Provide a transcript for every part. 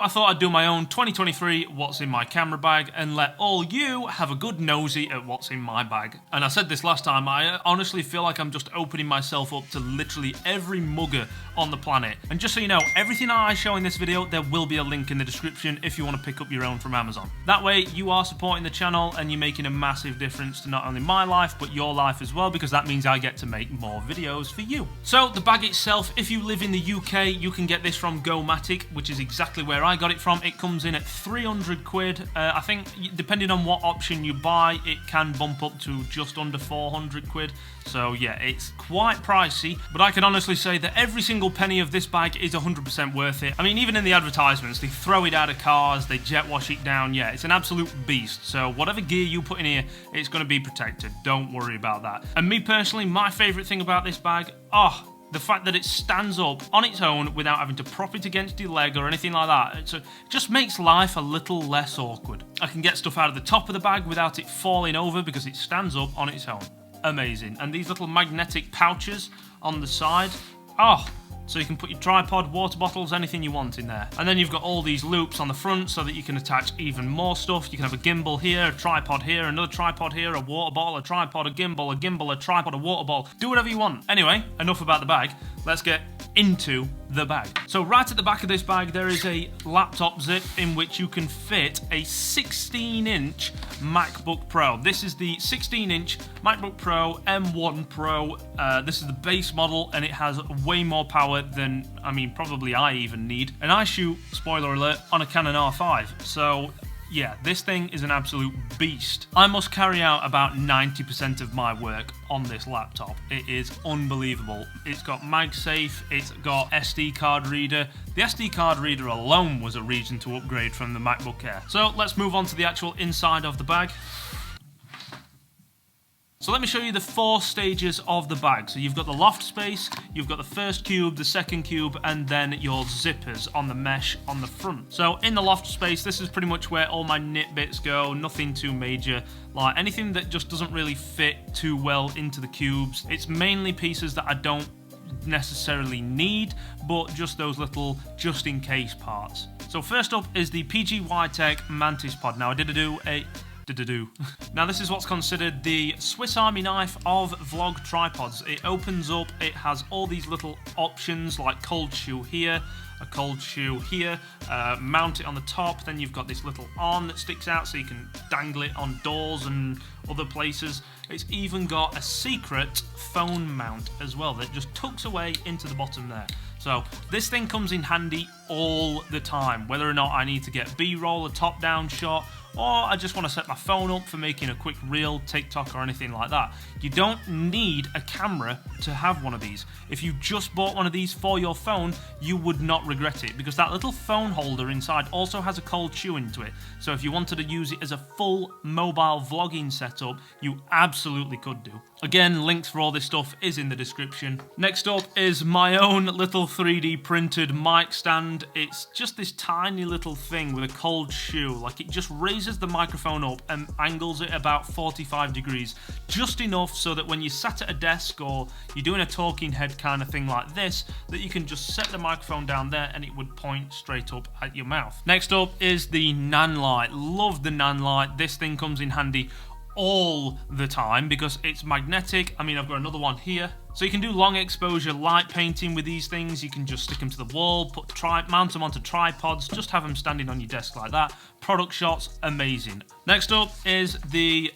I thought I'd do my own 2023 what's in my camera bag and let all you have a good nosy at what's in my bag. And I said this last time, I honestly feel like I'm just opening myself up to literally every mugger on the planet. And just so you know, everything I show in this video, there will be a link in the description if you want to pick up your own from Amazon. That way you are supporting the channel and you're making a massive difference to not only my life but your life as well, because that means I get to make more videos for you. So the bag itself, if you live in the UK, you can get this from Gomatic, which is exactly where I got it from. It comes in at 300 quid. I think depending on what option you buy, it can bump up to just under 400 quid. So yeah, it's quite pricey, but I can honestly say that every single penny of this bag is 100% worth it. I mean, even in the advertisements, they throw it out of cars, they jet wash it down. Yeah, it's an absolute beast. So whatever gear you put in here, it's going to be protected. Don't worry about that. And me personally, my favorite thing about this bag, the fact that it stands up on its own without having to prop it against your leg or anything like that. It just makes life a little less awkward. I can get stuff out of the top of the bag without it falling over because it stands up on its own. Amazing. And these little magnetic pouches on the side, so you can put your tripod, water bottles, anything you want in there. And then you've got all these loops on the front so that you can attach even more stuff. You can have a gimbal here, a tripod here, another tripod here, a water bottle, a tripod, a gimbal, a tripod, a water bottle. Do whatever you want. Anyway, enough about the bag. Let's get into the bag. So right at the back of this bag, there is a laptop zip in which you can fit a 16-inch MacBook Pro. This is the 16-inch MacBook Pro M1 Pro. This is the base model, and it has way more power than, probably I even need. And I shoot, spoiler alert, on a Canon R5. So yeah, this thing is an absolute beast. I must carry out about 90% of my work on this laptop. It is unbelievable. It's got MagSafe, it's got SD card reader. The SD card reader alone was a reason to upgrade from the MacBook Air. So let's move on to the actual inside of the bag. So let me show you the 4 stages of the bag. So you've got the loft space, you've got the first cube, the second cube, and then your zippers on the mesh on the front. So in the loft space, this is pretty much where all my knit bits go, nothing too major. Like anything that just doesn't really fit too well into the cubes. It's mainly pieces that I don't necessarily need, but just those little just in case parts. So first up is the PGY Tech Mantis Pod. Now Now this is what's considered the Swiss Army knife of vlog tripods. It opens up, it has all these little options like cold shoe here, a cold shoe here, mount it on the top, then you've got this little arm that sticks out so you can dangle it on doors and other places. It's even got a secret phone mount as well that just tucks away into the bottom there. So this thing comes in handy all the time, whether or not I need to get B-roll, a top-down shot, or I just want to set my phone up for making a quick reel, TikTok, or anything like that. You don't need a camera to have one of these. If you just bought one of these for your phone, you would not regret it, because that little phone holder inside also has a cold shoe into it. So if you wanted to use it as a full mobile vlogging setup, you absolutely could do. Again, links for all this stuff is in the description. Next up is my own little 3D printed mic stand. It's just this tiny little thing with a cold shoe. Like, it just raises the microphone up and angles it about 45 degrees. Just enough so that when you're sat at a desk or you're doing a talking head kind of thing like this, that you can just set the microphone down there and it would point straight up at your mouth. Next up is the Nan light. Love the Nan light. This thing comes in handy all the time because it's magnetic. I've got another one here. So you can do long exposure light painting with these things. You can just stick them to the wall, mount them onto tripods, just have them standing on your desk like that. Product shots, amazing. Next up is the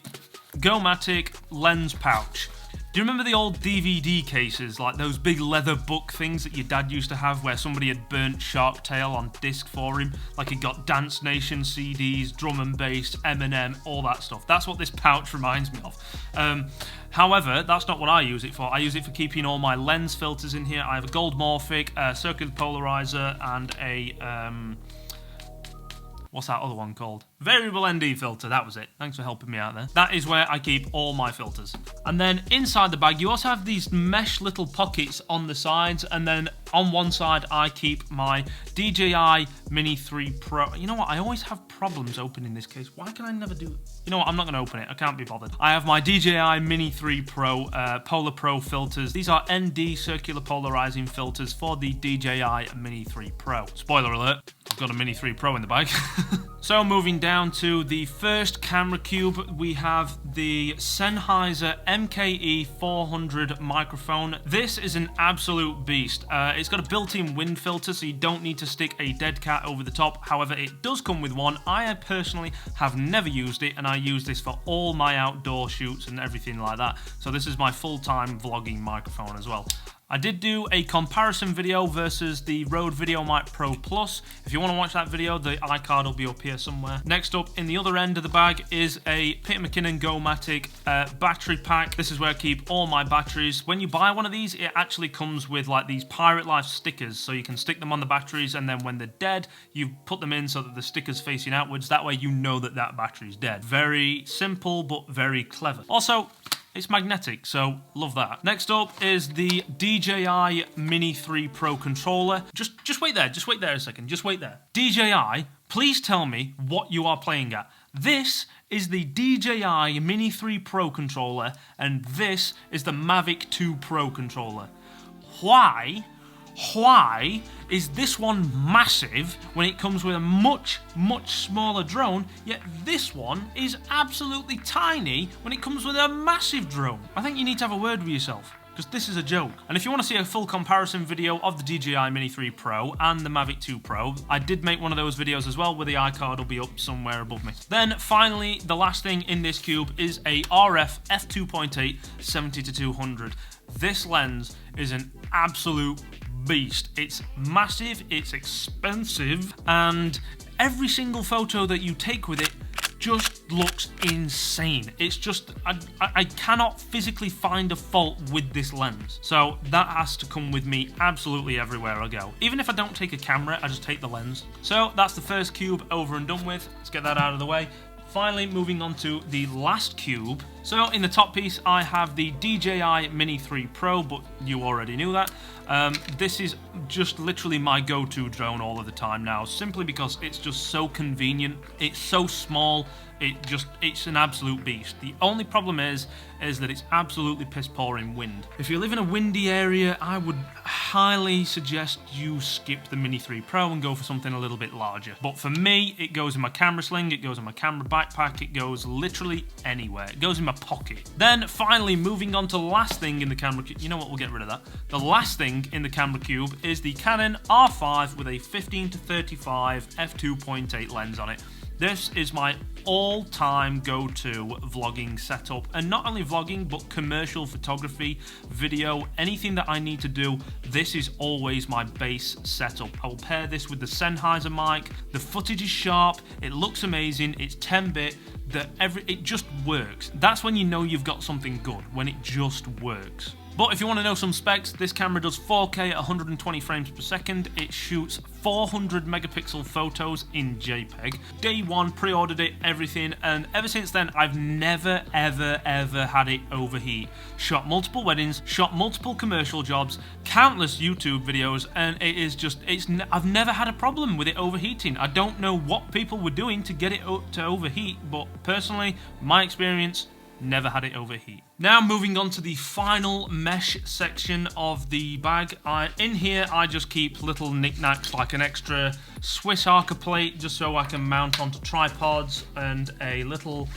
Gomatic lens pouch. Do you remember the old DVD cases, like those big leather book things that your dad used to have where somebody had burnt Shark Tale on disc for him? Like he got Dance Nation CDs, drum and bass, Eminem, all that stuff. That's what this pouch reminds me of. However, that's not what I use it for. I use it for keeping all my lens filters in here. I have a gold Morphic, a circular polarizer, and a... what's that other one called? Variable ND filter, that was it. Thanks for helping me out there. That is where I keep all my filters. And then inside the bag, you also have these mesh little pockets on the sides, and then On one side, I keep my DJI Mini 3 Pro. You know what? I always have problems opening this case. Why can I never do it? You know what? I'm not going to open it. I can't be bothered. I have my DJI Mini 3 Pro Polar Pro filters. These are ND circular polarizing filters for the DJI Mini 3 Pro. Spoiler alert, I've got a Mini 3 Pro in the bag. So moving down to the first camera cube, we have the Sennheiser MKE 400 microphone. This is an absolute beast. It's got a built-in wind filter, so you don't need to stick a dead cat over the top. However, it does come with one. I personally have never used it, and I use this for all my outdoor shoots and everything like that. So this is my full-time vlogging microphone as well. I did do a comparison video versus the Rode VideoMic Pro Plus. If you want to watch that video, the iCard will be up here somewhere. Next up, in the other end of the bag, is a Peter McKinnon Go-Matic battery pack. This is where I keep all my batteries. When you buy one of these, it actually comes with like these Pirate Life stickers, so you can stick them on the batteries, and then when they're dead, you put them in so that the sticker's facing outwards. That way you know that that battery's dead. Very simple, but very clever. Also, it's magnetic, so love that. Next up is the DJI Mini 3 Pro controller. Just wait there a second, just wait there. DJI, please tell me what you are playing at. This is the DJI Mini 3 Pro controller, and this is the Mavic 2 Pro controller. Why is this one massive when it comes with a much smaller drone, yet this one is absolutely tiny when it comes with a massive drone? I think you need to have a word with yourself, because this is a joke. And if you want to see a full comparison video of the DJI Mini 3 Pro and the Mavic 2 Pro, I did make one of those videos as well, where the iCard will be up somewhere above me. Then finally, the last thing in this cube is a RF f2.8 70-200. This lens is an absolute beast. It's massive, it's expensive, and every single photo that you take with it just looks insane. It's just, I cannot physically find a fault with this lens. So that has to come with me absolutely everywhere I go. Even if I don't take a camera, I just take the lens. So that's the first cube over and done with. Let's get that out of the way. Finally, moving on to the last cube. So in the top piece, I have the DJI Mini 3 Pro, but you already knew that. This is just literally my go-to drone all of the time now, simply because it's just so convenient. It's so small. It's an absolute beast. The only problem is that it's absolutely piss poor in wind. If you live in a windy area, I would highly suggest you skip the Mini 3 Pro and go for something a little bit larger. But for me, it goes in my camera sling, it goes in my camera backpack, it goes literally anywhere. It goes in my pocket. Then finally, moving on to the last thing in the camera cube. You know what, we'll get rid of that. The last thing in the camera cube is the Canon R5 with a 15-35 f2.8 lens on it. This is my all-time go-to vlogging setup, and not only vlogging, but commercial photography, video, anything that I need to do, this is always my base setup. I will pair this with the Sennheiser mic. The footage is sharp, it looks amazing, it's 10-bit, it just works. That's when you know you've got something good, when it just works. But if you want to know some specs, this camera does 4K at 120 frames per second. It shoots 400 megapixel photos in JPEG. Day one, pre-ordered it, everything, and ever since then, I've never, ever had it overheat. Shot multiple weddings, shot multiple commercial jobs, countless YouTube videos, and it is just, I've never had a problem with it overheating. I don't know what people were doing to get it to overheat, but personally, my experience, never had it overheat. Now moving on to the final mesh section of the bag. In here I just keep little knickknacks like an extra Swiss Arca plate just so I can mount onto tripods, and a little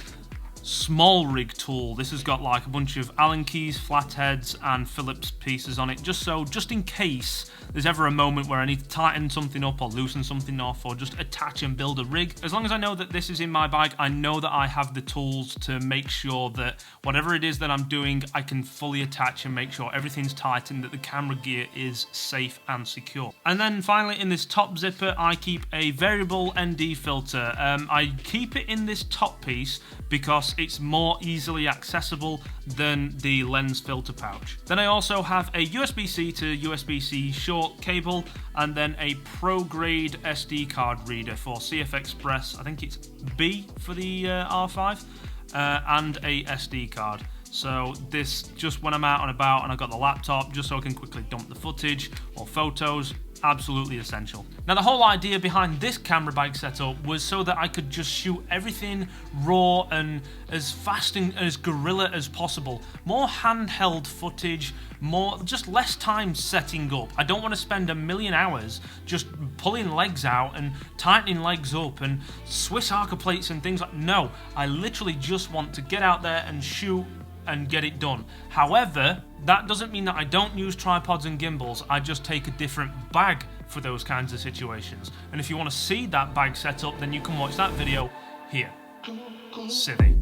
small rig tool. This has got like a bunch of Allen keys, flatheads, and Phillips pieces on it, just in case there's ever a moment where I need to tighten something up or loosen something off or just attach and build a rig. As long as I know that this is in my bag, I know that I have the tools to make sure that whatever it is that I'm doing, I can fully attach and make sure everything's tight and that the camera gear is safe and secure. And then finally, in this top zipper, I keep a variable ND filter. I keep it in this top piece because it's more easily accessible than the lens filter pouch. Then I also have a USB-C to USB-C short cable, and then a pro grade SD card reader for CF Express. I think it's B for the R5, and a SD card. So this, just when I'm out and about and I've got the laptop, just so I can quickly dump the footage or photos, absolutely essential. Now the whole idea behind this camera bag setup was so that I could just shoot everything raw and as fast and as guerrilla as possible. More handheld footage, just less time setting up. I don't want to spend a million hours just pulling legs out and tightening legs up and Swiss Arca plates and things like. No, I literally just want to get out there and shoot and get it done. However, that doesn't mean that I don't use tripods and gimbals. I just take a different bag for those kinds of situations. And if you want to see that bag setup, then you can watch that video here. City.